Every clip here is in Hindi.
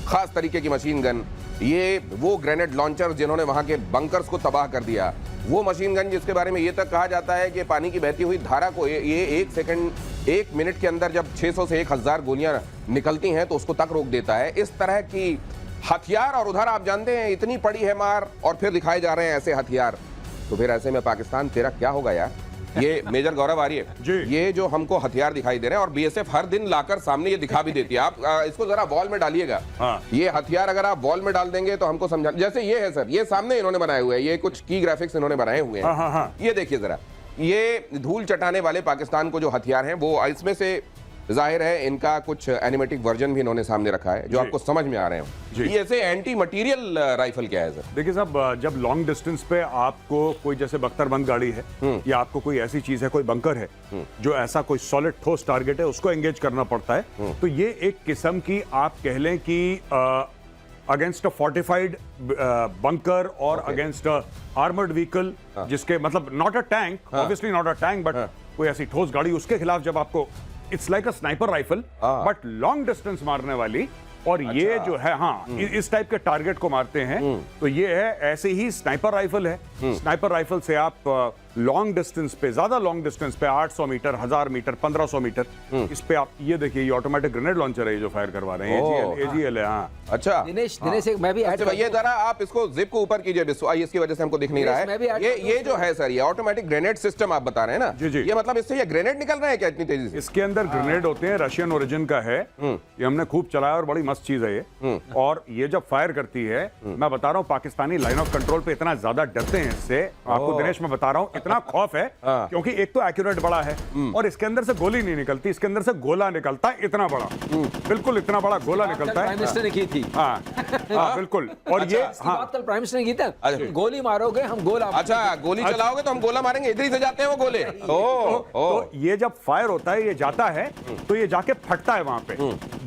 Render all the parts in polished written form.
खास तरीके की मशीन गन, ये वो ग्रेनेड लॉन्चर जिन्होंने वहां के बंकर्स को तबाह कर दिया, वो मशीन गन जिसके बारे में ये तक कहा जाता है कि पानी की बहती हुई धारा को ये 1 मिनट के अंदर जब 600 से 1000 गोलियां निकलती हैं तो उसको तक रोक देता है। इस तरह की हथियार, और उधर आप जानते हैं इतनी पड़ी है मार और फिर दिखाए जा रहे हैं ऐसे हथियार, तो फिर ऐसे में पाकिस्तान तेरा क्या होगा यार। ये मेजर गौरव आर्य, ये जो हमको हथियार दिखाई दे रहे हैं और बीएसएफ हर दिन लाकर सामने ये दिखा भी देती है, आप इसको जरा वॉल में डालिएगा। ये हथियार अगर आप वॉल में डाल देंगे तो हमको समझा, जैसे ये है सर, ये सामने इन्होंने बनाए हुए हैं, ये कुछ की ग्राफिक्स इन्होंने बनाए हुए हैं। ये देखिए जरा, ये धूल चटाने वाले पाकिस्तान को जो हथियार हैं वो इसमें से जाहिर है इनका कुछ एनिमेटिक वर्जन भी इन्होंने सामने रखा है जो आपको समझ में आ रहे हो। ये ऐसे एंटी मटेरियल राइफल क्या है सर? देखिए साहब, जब लॉन्ग डिस्टेंस पे आपको कोई जैसे बख्तरबंद गाड़ी है या आपको कोई ऐसी चीज है, कोई बंकर है जो ऐसा कोई सॉलिड ठोस टारगेट है, उसको एंगेज करना पड़ता है, तो ये एक किस्म की आप कह लें कि अगेंस्ट अ फोर्टिफाइड बंकर और अगेंस्ट आर्मर्ड व्हीकल, जिसके मतलब not a tank, obviously not a tank, but कोई ऐसी ठोस गाड़ी, उसके खिलाफ जब आपको it's like a sniper rifle but long distance मारने वाली, और ये जो है इस टाइप के टारगेट को मारते हैं, तो ये है ऐसे ही स्नाइपर राइफल है। स्नाइपर राइफल से आप लॉन्ग डिस्टेंस पे, ज्यादा लॉन्ग डिस्टेंस पे 800 मीटर, 1000 मीटर, 1500 मीटर, इस पे आप ये देखिए, ये ऑटोमेटिक ग्रेनेड लॉन्चर है ये जो फायर करवा रहे हैं, एजीएल है। हाँ अच्छा दिनेश, मैं भी ऐड ये जरा आप इसको जिप को ऊपर कीजिए, इसकी वजह से हमको दिख नहीं रहा है। ये जो है सर, ये ऑटोमेटिक ग्रेनेड सिस्टम आप बता रहे हैं ना? जी। ये मतलब इससे ये ग्रेनेड निकल रहे हैं क्या इतनी तेजी से? इसके अंदर ग्रेनेड होते हैं, रशियन ओरिजिन का है, ये हमने खूब चलाया और बड़ी मस्त चीज है ये। और ये जब फायर करती है, मैं बता रहा हूँ पाकिस्तानी लाइन ऑफ कंट्रोल पे इतना ज्यादा डरते हैं इससे, आपको दिनेश मैं बता रहा हूँ, इतना खौफ है, क्योंकि एक तो एक्यूरेट बड़ा है और इसके अंदर से गोली नहीं निकलती, इसके अंदर से गोला निकलता है, इतना बड़ा, बिल्कुल इतना बड़ा गोला निकलता है। प्राइम मिनिस्टर ने की थी। हाँ बिल्कुल। और ये बात कल प्राइम मिनिस्टर ने की था, गोली मारोगे हम गोला, अच्छा गोली चलाओगे तो हम गोला मारेंगे, इधर ही से जाते हैं वो गोले। तो ये जब फायर होता है, ये जाता है तो ये जाके फटता है वहां पे,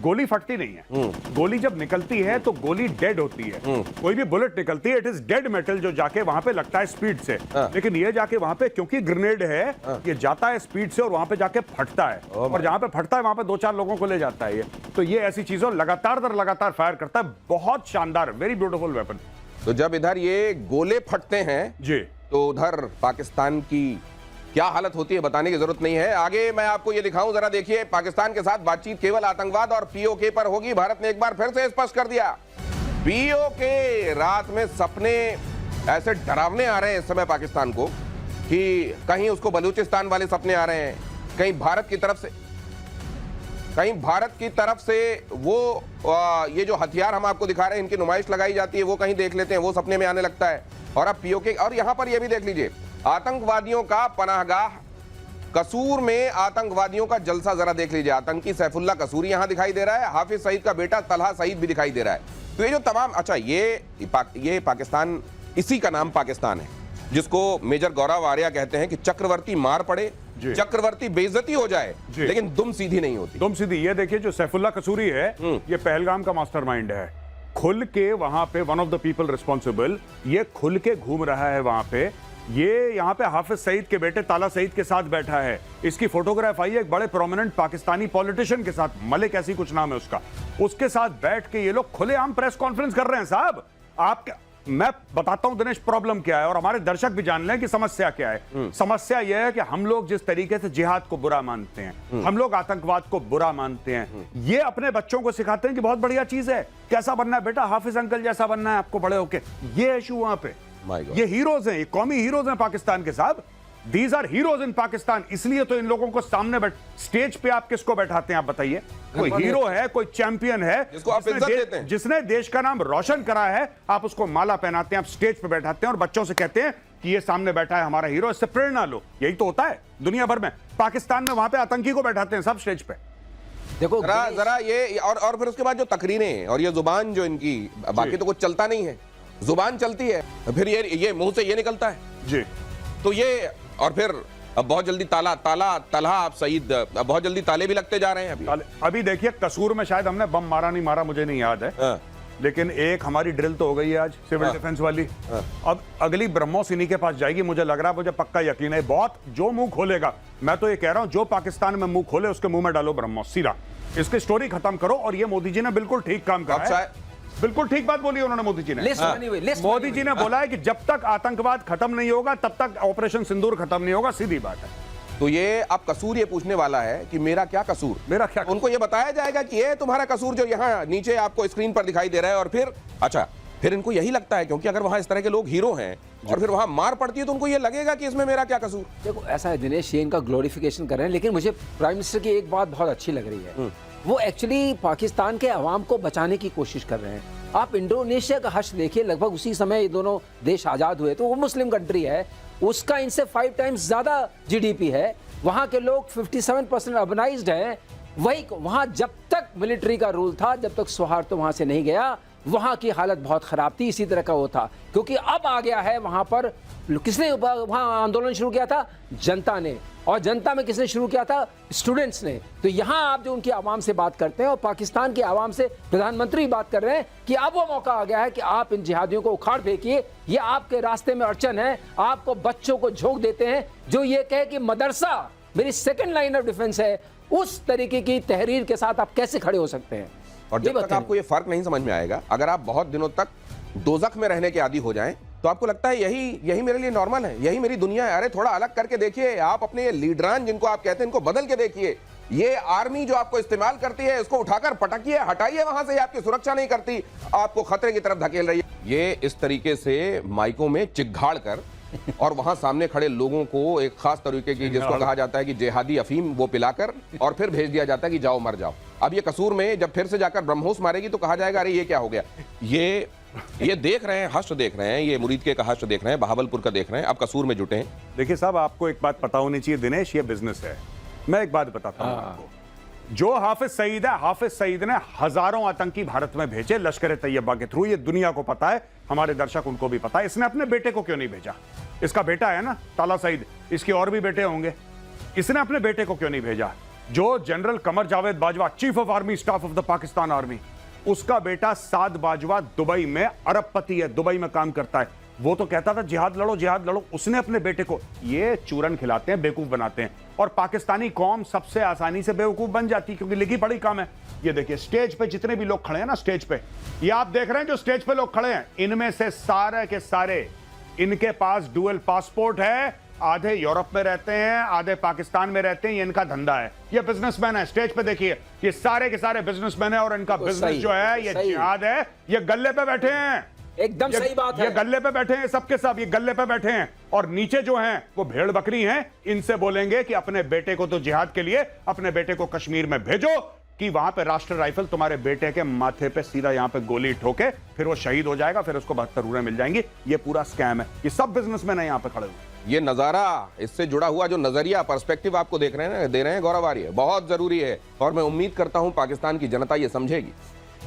गोली फटती नहीं है। गोली जब निकलती है तो गोली डेड होती है, कोई भी बुलेट निकलती है इट इज डेड मेटल जो जाके वहां पे लगता है स्पीड से, लेकिन ये जाके वहां पे, क्योंकि ग्रेनेड है, ये जाता है स्पीड से और वहां पे जाके फटता है, और जहां पे फटता है वहां पे 2-4 लोगों को ले जाता है ये। तो ये ऐसी चीजों लगातार दर लगातार फायर करता है, बहुत शानदार, वेरी ब्यूटीफुल वेपन। तो जब इधर ये गोले फटते हैं जी, तो उधर पाकिस्तान की क्या हालत होती है बताने की जरूरत नहीं है। आगे मैं आपको ये दिखाऊं, जरा देखिए, पाकिस्तान के साथ बातचीत केवल आतंकवाद और पीओके पर होगी। भारत ने एक बार फिर से स्पष्ट कर दिया, पीओके रात में सपने ऐसे डरावने आ रहे हैं इस समय पाकिस्तान को कि कहीं उसको बलूचिस्तान वाले सपने आ रहे हैं, कहीं भारत की तरफ से वो ये जो हथियार हम आपको दिखा रहे हैं, इनकी नुमाइश लगाई जाती है, वो कहीं देख लेते हैं, वो सपने में आने लगता है। और अब पीओके, और यहां पर ये भी देख लीजिए, आतंकवादियों का पनाहगाह कसूर में आतंकवादियों का जलसा जरा देख लीजिए। आतंकी सैफुल्लाह कसूरी यहां दिखाई दे रहा है, हाफिज सईद का बेटा तलहा सईद भी दिखाई दे रहा है। तो ये जो तमाम, अच्छा ये पाकिस्तान, इसी का नाम पाकिस्तान है जिसको मेजर गौरव आर्य कहते हैं कि चक्रवर्ती मार पड़े, चक्रवर्ती बेइज्जती हो जाए, लेकिन दुम सीधी नहीं होती। दुम सीधी। ये देखिए जो सैफुल्लाह कसूरी है, ये पहलगाम का मास्टरमाइंड है, खुल के वहां पे one of the people responsible, ये खुल के घूम रहा है वहां पे। ये यहाँ पे हाफिज सईद के बेटे ताला सईद के साथ बैठा है, इसकी फोटोग्राफ आई है एक बड़े प्रोमिनेंट पाकिस्तानी पॉलिटिशियन के साथ, मलिक ऐसी कुछ नाम है उसका, उसके साथ बैठ के ये लोग खुलेआम प्रेस कॉन्फ्रेंस कर रहे हैं। साहब आपके, मैं बताता हूं दिनेश प्रॉब्लम क्या है, और हमारे दर्शक भी जान लें कि समस्या क्या है। समस्या यह है कि हम लोग जिस तरीके से जिहाद को बुरा मानते हैं, हम लोग आतंकवाद को बुरा मानते हैं, ये अपने बच्चों को सिखाते हैं कि बहुत बढ़िया चीज है, कैसा बनना है बेटा, हाफिज अंकल जैसा बनना है आपको बड़े होके। ये इशू वहां पे, ये हीरोज हैं, ये कौमी हीरोज हैं पाकिस्तान के। साहब these are heroes in Pakistan, इसलिए तो इन लोगों को सामने स्टेज पे आप किसको बैठाते हैं, आप बताइए। कोई हीरो है, कोई चैंपियन है, जिसको आप इज्जत देते हैं, जिसने देश का नाम रोशन करा है, आप उसको माला पहनाते हैं, आप स्टेज पे बैठाते हैं और बच्चों से कहते हैं कि ये सामने बैठा है हमारा हीरो, इससे प्रेरणा लो। यही तो होता है दुनिया भर में। पाकिस्तान में वहां पे आतंकी को बैठाते हैं सब स्टेज पे। देखो जरा ये, और फिर उसके बाद जो तकरीरें और ये जुबान जो इनकी, बाकी तो कुछ चलता नहीं है, जुबान चलती है, फिर ये मुंह से ये निकलता है जी। तो ये, और फिर अब बहुत जल्दी तलहा आप सईद, अब बहुत जल्दी ताले भी लगते जा रहे हैं। अभी देखिए कसूर में शायद हमने बम मारा नहीं मारा मुझे नहीं याद है, लेकिन एक हमारी ड्रिल तो हो गई है आज सिविल डिफेंस वाली। अब अगली ब्रह्मोस इन्हीं के पास जाएगी, मुझे लग रहा है, मुझे पक्का यकीन है। बहुत जो मुंह खोलेगा, मैं तो ये कह रहा हूं जो पाकिस्तान में मुंह खोले उसके मुंह में डालो ब्रह्मोस सीधा, इसकी स्टोरी खत्म करो। और ये मोदी जी ने बिल्कुल ठीक काम करा है। बिल्कुल ठीक बात बोली उन्होंने मोदी जी ने। लिस्ट बनी हुई, लिस्ट मोदी बनी जी हुई। ने बोला है कि जब तक आतंकवाद खत्म नहीं होगा तब तक ऑपरेशन सिंदूर खत्म नहीं होगा, सीधी बात है। तो ये अब कसूर ये पूछने वाला है कि मेरा क्या कसूर, मेरा क्या उनको ये बताया जाएगा कि ये तुम्हारा कसूर जो यहाँ नीचे आपको स्क्रीन पर दिखाई दे रहा है, और फिर अच्छा फिर इनको यही लगता है क्योंकि अगर वहां इस तरह के लोग हीरो हैं और फिर वहां मार पड़ती है तो उनको ये लगेगा कि इसमें मेरा क्या कसूर। देखो ऐसा है दिनेश, ये इनका ग्लोरिफिकेशन कर रहे हैं, लेकिन मुझे प्राइम मिनिस्टर की एक बात बहुत अच्छी लग रही है। वो एक्चुअली पाकिस्तान के अवाम को बचाने की कोशिश कर रहे हैं। आप इंडोनेशिया का हश्र देखिए, लगभग उसी समय ये दोनों देश आज़ाद हुए, तो वो मुस्लिम कंट्री है, उसका इनसे 5 टाइम्स ज़्यादा GDP है, वहाँ के लोग 57% अर्बनाइज्ड हैं। वही वहाँ जब तक मिलिट्री का रूल था, जब तक सौहार्द तो वहाँ से नहीं गया, वहाँ की हालत बहुत ख़राब थी। इसी तरह का वो था, क्योंकि अब आ गया है वहाँ पर, किसने वहाँ आंदोलन शुरू किया था? जनता ने। और जनता में किसने शुरू किया था? स्टूडेंट्स ने। तो यहाँ आप जो उनकी आवाम से बात करते हैं और पाकिस्तान की आवाम से प्रधानमंत्री बात कर रहे हैं कि अब वो मौका आ गया है कि आप इन जिहादियों को उखाड़ फेंकिए, ये आपके रास्ते में अड़चन है। आपको बच्चों को झोंक देते हैं जो ये कहे कि मदरसा मेरी सेकेंड लाइन ऑफ डिफेंस है। उस तरीके की तहरीर के साथ आप कैसे खड़े हो सकते हैं? और जब तक आपको ये फर्क नहीं समझ में आएगा, अगर आप बहुत दिनों तक दोजख में रहने के आदी हो जाएं, तो आपको लगता है यही मेरे लिए नॉर्मल है, यही मेरी दुनिया है। अरे थोड़ा अलग करके देखिए, आप अपने ये लीडरान जिनको आप कहते हैं इनको बदल के देखिए। ये आर्मी जो आपको इस्तेमाल करती है, इसको उठाकर पटकिए, हटाइए वहां से। आपकी सुरक्षा नहीं करती, आपको खतरे की तरफ धकेल रही है। ये इस तरीके से माइकों में चिघाड़ कर और वहां सामने खड़े लोगों को एक खास तरीके की, जिसको कहा जाता है कि जिहादी अफीम, वो पिलाकर और फिर भेज दिया जाता है कि जाओ मर जाओ। अब ये कसूर में जब फिर से जाकर ब्रह्मोस मारेगी तो कहा जाएगा अरे ये क्या हो गया। ये देख रहे हैं, हश्र देख रहे हैं, ये मुरीद का हश्र देख रहे हैं, बहावलपुर का देख रहे हैं, अब कसूर में जुटे हैं। देखिए साहब, आपको एक बात पता होनी चाहिए दिनेश, ये बिजनेस है। मैं एक बात बताता हूं आपको, जो हाफिज सईद है, हाफिज सईद ने हजारों आतंकी भारत में भेजे लश्कर तैयबा के थ्रू। ये दुनिया को पता है, हमारे दर्शक उनको भी पता है। इसने अपने बेटे को क्यों नहीं भेजा? इसका बेटा है ना ताला सईद, इसके और भी बेटे होंगे, इसने अपने बेटे को क्यों नहीं भेजा? जो general Qamar Javed Bajwa, chief of army staff of the Pakistan army, उसका बेटा साद बाजवा दुबई में अरबपति है, दुबई में काम करता है। वो तो कहता था जिहाद लड़ो जिहाद लड़ो। उसने अपने बेटे को, ये चूरन खिलाते हैं, बेवकूफ बनाते हैं, और पाकिस्तानी कौम सबसे आसानी से बेवकूफ बन जाती है क्योंकि लिखी पढ़ी काम है। ये देखिए स्टेज पे जितने भी लोग खड़े हैं ना, स्टेज पे, ये आप देख रहे हैं जो स्टेज पे लोग खड़े हैं, इनमें से सारे के सारे इनके पास डुअल पासपोर्ट है। आधे यूरोप में रहते हैं, आधे पाकिस्तान में रहते हैं। ये इनका धंधा है, ये बिजनेसमैन है। स्टेज पे देखिए, ये सारे के सारे बिजनेसमैन है और इनका बिजनेस जो है ये जिहाद है। ये गल्ले पे बैठे हैं, एकदम सही बात है। ये गल्ले पे बैठे हैं, सबके सब ये गल्ले पे बैठे हैं, और नीचे जो हैं वो भेड़ बकरी हैं। इनसे बोलेंगे कि अपने बेटे को तो जिहाद के लिए अपने बेटे को कश्मीर में भेजो, कि वहां पे राष्ट्र राइफल तुम्हारे बेटे के माथे पे सीधा यहां पे गोली ठोके, फिर वो शहीद हो जाएगा, फिर उसको 72 रूरें मिल जाएंगी। ये पूरा स्कैम है। ये सब बिजनेसमैन है यहां पे खड़े हुए। ये नजारा, इससे जुड़ा हुआ जो नजरिया, पर्सपेक्टिव आपको देख रहे हैं, दे रहे हैं गौरव आर्य, बहुत जरूरी है। और मैं उम्मीद करता हूं पाकिस्तान की जनता ये समझेगी।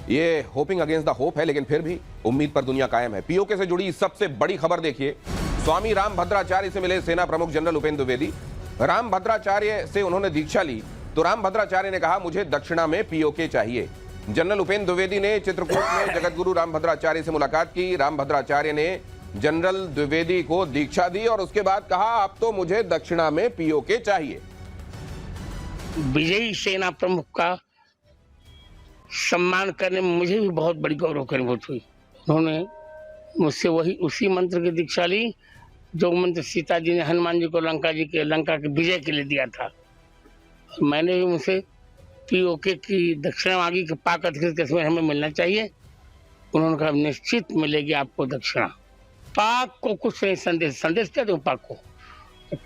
ये होपिंग अगेंस्ट द होप है, लेकिन फिर भी उम्मीद पर दुनिया कायम है। पीओके से जुड़ी सबसे बड़ी खबर देखिए, स्वामी रामभद्राचार्य से मिले सेना प्रमुख जनरल उपेंद्र द्विवेदी। रामभद्राचार्य से उन्होंने दीक्षा ली तो रामभद्राचार्य ने कहा मुझे दक्षिणा में पीओके चाहिए। जनरल उपेंद्र द्विवेदी ने चित्रकूट में जगतगुरु रामभद्राचार्य से मुलाकात की। रामभद्राचार्य ने जनरल द्विवेदी को दीक्षा दी और उसके बाद कहा अब तो मुझे दक्षिणा में पीओके चाहिए। विजयी सेना प्रमुख का सम्मान करने में मुझे भी बहुत बड़ी गौरव की अनुभूति हुई। उन्होंने मुझसे वही उसी मंत्र की दीक्षा ली जो मंत्र सीता जी ने हनुमान जी को लंका के विजय के लिए दिया था। मैंने भी उनसे पीओके की दक्षिणा मांगी कि पाक अधिकृत कश्मीर हमें मिलना चाहिए। उन्होंने कहा निश्चित मिलेगी आपको दक्षिणा। पाक को कुछ नहीं संदेश क्या दूं पाक को?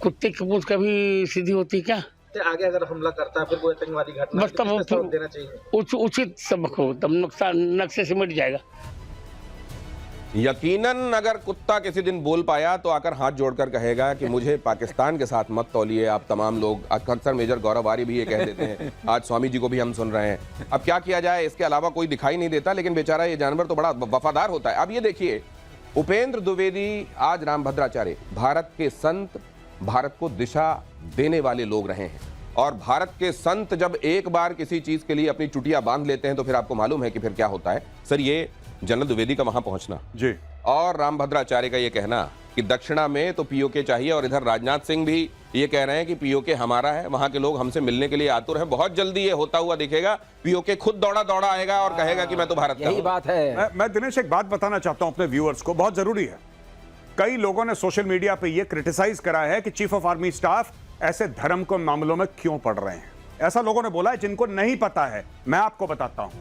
कुत्ते की पूंछ कभी सीधी होती क्या? आगे अगर हमला करता है फिर कोई आतंकवादी घटना बस तब देना चाहिए, उचित सबक हो, तब नुकसान नक्शे से मिट जाएगा। यकीनन अगर कुत्ता किसी दिन बोल पाया तो आकर हाथ जोड़कर कहेगा कि मुझे पाकिस्तान के साथ मत तौलिए आप तमाम लोग। अक्सर मेजर गौरव आर्य भी ये कह देते हैं, आज स्वामी जी को भी हम सुन रहे हैं। अब क्या किया जाए, इसके अलावा कोई दिखाई नहीं देता, लेकिन बेचारा ये जानवर तो बड़ा वफादार होता है। अब ये देखिए, उपेंद्र द्विवेदी आज रामभद्राचार्य, भारत के संत, भारत को दिशा देने वाले लोग रहे हैं। और भारत के संत जब एक बार किसी चीज के लिए अपनी चुटिया बांध लेते हैं तो फिर आपको मालूम है कि फिर क्या होता है। सर, ये जनरल द्विवेदी का वहां पहुंचना जी, और रामभद्राचार्य का ये कहना कि दक्षिणा में तो पीओके चाहिए, और इधर राजनाथ सिंह भी ये कह रहे हैं कि पीओके हमारा है, वहां के लोग हमसे मिलने के लिए आतुर हैं, बहुत जल्दी ये होता हुआ दिखेगा, पीओके खुद दौड़ा दौड़ा आएगा और कहेगा कि मैं तो भारत का यही हूं। बात है। मैं दिनेश एक बात बताना चाहता हूं अपने व्यूअर्स को, बहुत जरूरी है। कई लोगों ने सोशल मीडिया पे ये क्रिटिसाइज करा है कि चीफ ऑफ आर्मी स्टाफ ऐसे धर्म के मामलों में क्यों पड़ रहे हैं। ऐसा लोगों ने बोला है जिनको नहीं पता है। मैं आपको बताता हूं,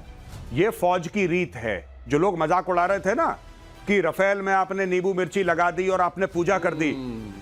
ये फौज की रीत है। जो लोग मजाक उड़ा रहे थे ना कि रफेल में आपने नींबू मिर्ची लगा दी और आपने पूजा कर दी,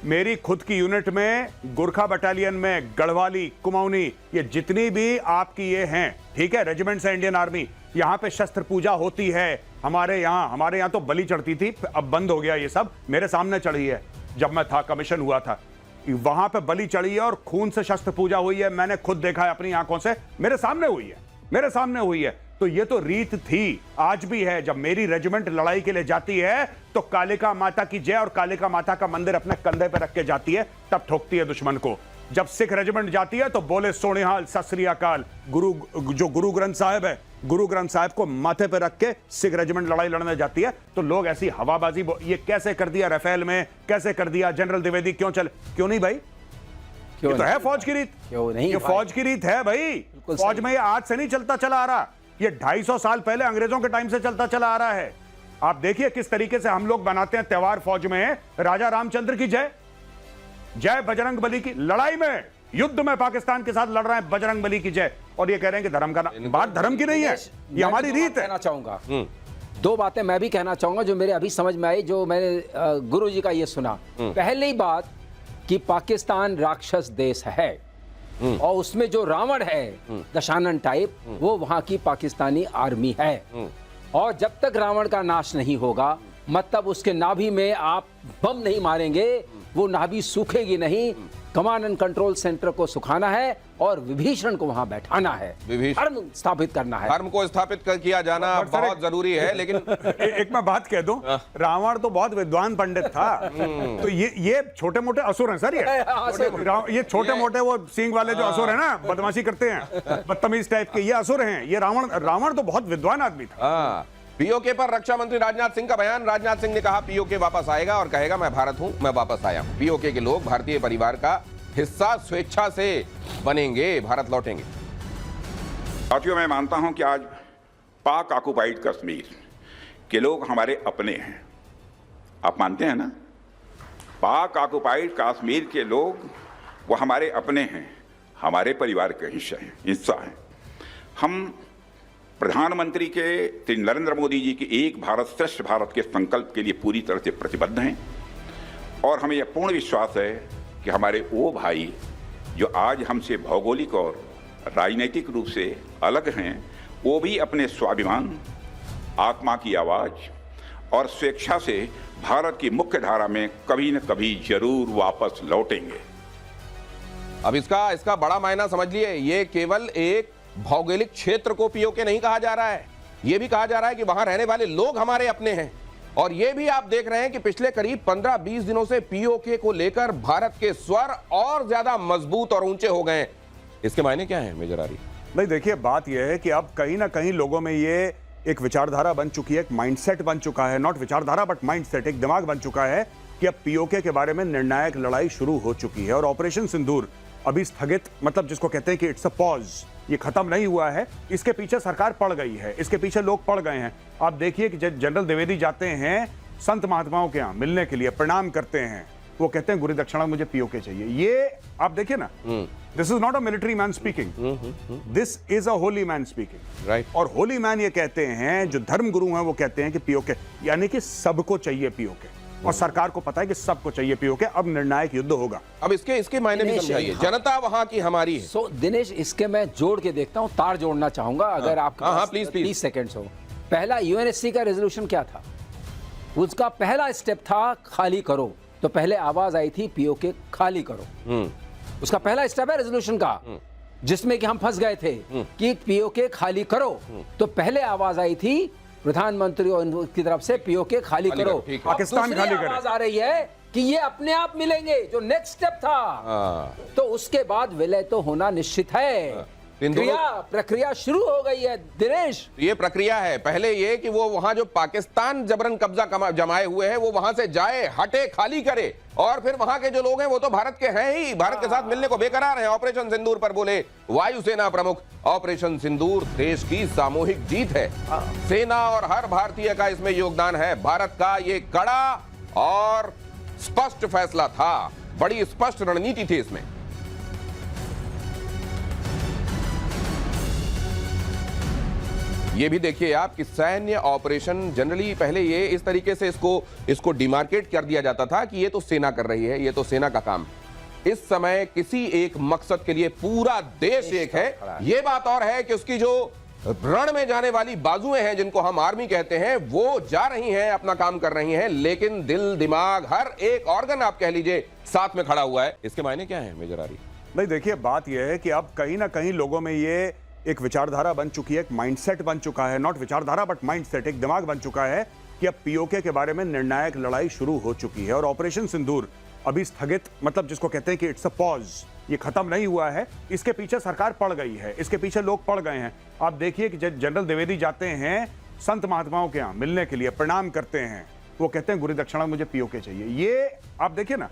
मेरी खुद की यूनिट में, गोरखा बटालियन में, गढ़वाली, कुमाऊनी, ये जितनी भी आपकी ये हैं, ठीक है, रेजिमेंट्स है इंडियन आर्मी, यहां पे शस्त्र पूजा होती है। हमारे यहां तो बलि चढ़ती थी, अब बंद हो गया ये सब, मेरे सामने चढ़ी है। जब मैं था, कमीशन हुआ था, वहां पे बलि चढ़ी है और खून से शस्त्र पूजा हुई है। मैंने खुद देखा है अपनी आंखों से, मेरे सामने हुई है, मेरे सामने हुई है। तो ये तो रीत थी, आज भी है। जब मेरी रेजिमेंट लड़ाई के लिए जाती है तो कालिका माता की जय और कालिका माता का मंदिर अपने कंधे पे रख के जाती है, तब ठोकती है दुश्मन को। जब सिख रेजिमेंट जाती है तो बोले सोनिहाल, सत श्री अकाल। गुरु ग्रंथ साहिब है, गुरु ग्रंथ साहिब को माथे पे रख के सिख रेजिमेंट लड़ाई लड़ने जाती है। तो लोग ऐसी हवाबाजी, ये कैसे कर दिया रफेल में, कैसे कर दिया जनरल द्विवेदी, क्यों नहीं भाई? ये तो है फौज की रीत, क्यों नहीं ये भाई? फौज की रीत है भाई। फौज में ये आज से नहीं चलता चला आ रहा, ये 250 साल पहले अंग्रेजों के टाइम से चलता चला आ रहा है। आप देखिए किस तरीके से हम लोग बनाते हैं त्योहार फौज में। राजा रामचंद्र की जय, जय बजरंग बली की, लड़ाई में, युद्ध में पाकिस्तान के साथ लड़ रहे हैं, बजरंग बली की जय। और ये कह रहे हैं कि धर्म का बात धर्म की नहीं है, ये हमारी रीत है। कहना चाहूंगा दो बातें मैं भी कहना चाहूंगा जो मेरे अभी समझ में आई, जो मैंने गुरु जी का ये सुना। पहली बात कि पाकिस्तान राक्षस देश है और उसमें जो रावण है दशानन टाइप, वो वहां की पाकिस्तानी आर्मी है। और जब तक रावण का नाश नहीं होगा, मतलब उसके नाभि में आप बम नहीं मारेंगे, वो नाभि सूखेगी नहीं। कमांड एंड कंट्रोल सेंटर को सुखाना है और विभीषण को वहां बैठाना है, धर्म स्थापित करना है। धर्म को स्थापित किया जाना बहुत जरूरी है। लेकिन एक मैं बात कह दूं, रावण तो बहुत विद्वान पंडित था। तो ये छोटे मोटे असुर हैं सर, ये छोटे मोटे वो सींग वाले जो असुर है ना, बदमाशी करते हैं, बदतमीज टाइप के, ये असुर हैं। ये रावण तो बहुत विद्वान आदमी था। पीओके पर रक्षा मंत्री राजनाथ सिंह का बयान। राजनाथ सिंह ने कहा पीओके वापस आएगा और कहेगा मैं भारत हूं, मैं वापस आया हूं। पीओके के लोग भारतीय परिवार का हिस्सा स्वेच्छा से बनेंगे, भारत लौटेंगे। साथियों, मैं मानता हूं कि आज पाक ऑक्युपाइड कश्मीर के लोग हमारे अपने हैं। आप मानते हैं ना? पाक ऑक्युपाइड कश्मीर के लोग वो हमारे अपने हैं, हमारे परिवार के हिस्सा हैं। हम प्रधानमंत्री के श्री नरेंद्र मोदी जी के एक भारत श्रेष्ठ भारत के संकल्प के लिए पूरी तरह से प्रतिबद्ध हैं और हमें यह पूर्ण विश्वास है कि हमारे वो भाई जो आज हमसे भौगोलिक और राजनीतिक रूप से अलग हैं, वो भी अपने स्वाभिमान, आत्मा की आवाज़ और स्वेच्छा से भारत की मुख्य धारा में कभी न कभी जरूर वापस लौटेंगे। अब इसका बड़ा मायना समझ लिए, ये केवल एक भौगोलिक क्षेत्र को पीओके नहीं कहा जा रहा है, यह भी कहा जा रहा है कि वहां रहने वाले लोग हमारे अपने हैं। और यह भी आप देख रहे हैं कि पिछले करीब 15-20 दिनों से पीओके को लेकर भारत के स्वर और ज्यादा मजबूत और ऊंचे हो गए। इसके मायने क्या है मेजर आरी? नहीं, देखिए बात यह है कि अब कहीं ना कहीं लोगों में ये एक विचारधारा बन चुकी है, एक माइंडसेट बन चुका है, नॉट विचारधारा बट माइंडसेट, एक दिमाग बन चुका है कि अब पीओके के बारे में निर्णायक लड़ाई शुरू हो चुकी है। और ऑपरेशन सिंदूर अभी स्थगित, मतलब जिसको कहते हैं कि इट्स अ पॉज, ये खत्म नहीं हुआ है। इसके पीछे सरकार पड़ गई है, इसके पीछे लोग पड़ गए हैं। आप देखिए कि जनरल द्विवेदी जाते हैं संत महात्माओं के यहाँ मिलने के लिए, प्रणाम करते हैं, वो कहते हैं गुरु दक्षिणा मुझे पीओके चाहिए। ये आप देखिए ना, this is not a military man speaking, this is a Holi man speaking, right. और होली मैन ये कहते हैं, जो धर्म गुरु हैं वो कहते हैं कि पीओके, यानी कि सबको चाहिए पीओके, और सरकार को पता है कि सबको चाहिए पीओके। अब निर्णायक युद्ध होगा। अब इसके मायने भी समझाइए। जनता वहां की हमारी है। सो दिनेश, इसके मैं जोड़ के देखता हूं, तार जोड़ना चाहूंगा अगर आपके हाँ, पास प्लीज 30 सेकंड्स हो। पहला यूएनएससी का रेजोल्यूशन क्या था? उसका पहला स्टेप था खाली करो। तो पहले आवाज आई थी पीओके खाली करो, उसका पहला स्टेप है रेजोल्यूशन का, जिसमें कि हम फंस गए थे कि पीओके खाली करो। तो पहले आवाज आई थी प्रधानमंत्री की तरफ से पीओके खाली करो। पाकिस्तान खाली करे। आवाज आ रही है कि ये अपने आप मिलेंगे, जो नेक्स्ट स्टेप था। तो उसके बाद विलय तो होना निश्चित है। क्रिया प्रक्रिया शुरू हो गई है दिनेश। ये प्रक्रिया है। पहले ये कि वो वहां जो पाकिस्तान जबरन कब्जा जमाए हुए हैं वो वहां से जाए, हटे, खाली करे, और फिर वहां के जो लोग हैं वो तो भारत के हैं ही, भारत के साथ मिलने को बेकरार हैं। ऑपरेशन सिंदूर पर बोले वायुसेना प्रमुख, ऑपरेशन सिंदूर देश की सामूहिक जीत है। सेना और हर भारतीय का इसमें योगदान है। भारत का ये कड़ा और स्पष्ट फैसला था, बड़ी स्पष्ट रणनीति थी इसमें। ये भी देखिए आप कि सैन्य ऑपरेशन जनरली पहले ये इस तरीके से इसको डिमार्केट कर दिया जाता था कि ये तो सेना कर रही है, ये तो सेना का काम। इस समय किसी एक मकसद के लिए पूरा देश एक है। ये बात और है कि उसकी जो रण में जाने वाली बाजुएं हैं जिनको हम आर्मी कहते हैं वो जा रही हैं, अपना काम कर रही हैं, लेकिन दिल दिमाग हर एक ऑर्गन आप कह लीजिए साथ में खड़ा हुआ है। इसके मायने क्या है मेजर आरी? नहीं, देखिए बात यह है कि अब कहीं ना कहीं लोगों में ये एक विचारधारा बन चुकी है, एक माइंडसेट बन चुका है, नॉट विचारधारा बट माइंडसेट, एक दिमाग बन चुका है कि अब पीओके के बारे में निर्णायक लड़ाई शुरू हो चुकी है। और ऑपरेशन सिंदूर अभी स्थगित, मतलब जिसको कहते हैं कि इट्स अ पॉज, ये खत्म नहीं हुआ है। इसके पीछे सरकार पड़ गई है, इसके पीछे लोग पड़ गए हैं। आप देखिए कि जनरल द्विवेदी जाते हैं संत महात्माओं के यहाँ मिलने के लिए, प्रणाम करते हैं, वो कहते हैं गुरु दक्षिणा मुझे पीओके चाहिए। ये आप देखिए ना,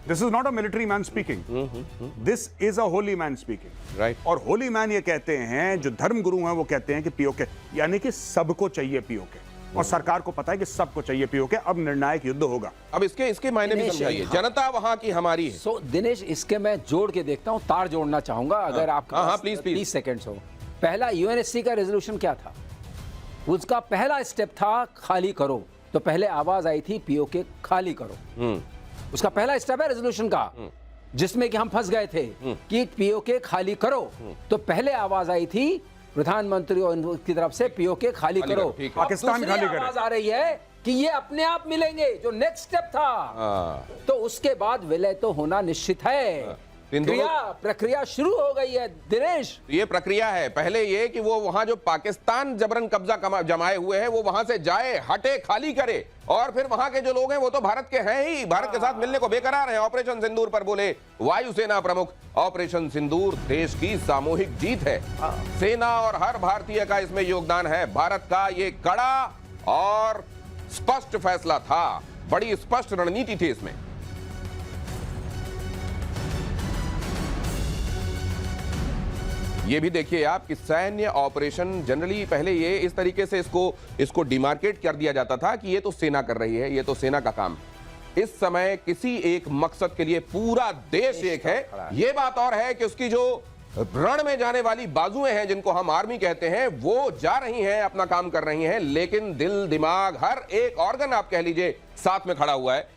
this is not a military man speaking, this is a Holi man speaking, right. और होली मैन ये कहते हैं, जो धर्म गुरु हैं वो कहते हैं कि पीओके, यानी कि सबको चाहिए पीओके, और सरकार को पता है कि सबको चाहिए पीओके। अब निर्णायक युद्ध होगा। अब इसके मायने भी दिनेश, समझाइए। हाँ। जनता वहां की हमारी है। सो दिनेश, इसके मैं जोड़ के देखता हूं, तार जोड़ना चाहूंगा अगर आपके हाँ, पास प्लीज, 30 सेकंड्स हो। पहला यूएनएससी का रेजोल्यूशन क्या था? उसका पहला स्टेप था खाली करो, तो पहले आवाज आई थी पीओके खाली करो। उसका पहला स्टेप है रेजोल्यूशन का, जिसमें कि हम फंस गए थे कि पीओके खाली करो, तो पहले आवाज आई थी प्रधानमंत्री की तरफ से पीओके खाली करो। ठीक है। पाकिस्तान दूसरी खाली करे। आवाज आ रही है कि ये अपने आप मिलेंगे, जो नेक्स्ट स्टेप था। तो उसके बाद विलय तो होना निश्चित है। क्रिया प्रक्रिया शुरू हो गई है दिनेश। ये प्रक्रिया है। पहले ये कि वो वहां जो पाकिस्तान जबरन कब्जा जमाए हुए हैं वो वहां से जाए, हटे, खाली करे, और फिर वहां के जो लोग हैं वो तो भारत के हैं ही, भारत के साथ मिलने को बेकरार हैं। ऑपरेशन सिंदूर पर बोले वायुसेना प्रमुख, ऑपरेशन सिंदूर देश की सामूहिक जीत है। सेना और हर भारतीय का इसमें योगदान है। भारत का ये कड़ा और स्पष्ट फैसला था, बड़ी स्पष्ट रणनीति थी इसमें। ये भी देखिए आप कि सैन्य ऑपरेशन जनरली पहले ये इस तरीके से इसको डिमार्केट कर दिया जाता था कि ये तो सेना कर रही है, ये तो सेना का काम। इस समय किसी एक मकसद के लिए पूरा देश एक है। ये बात और है कि उसकी जो रण में जाने वाली बाजुएं हैं जिनको हम आर्मी कहते हैं वो जा रही हैं, अपना काम कर रही हैं, लेकिन दिल दिमाग हर एक ऑर्गन आप कह लीजिए साथ में खड़ा हुआ है।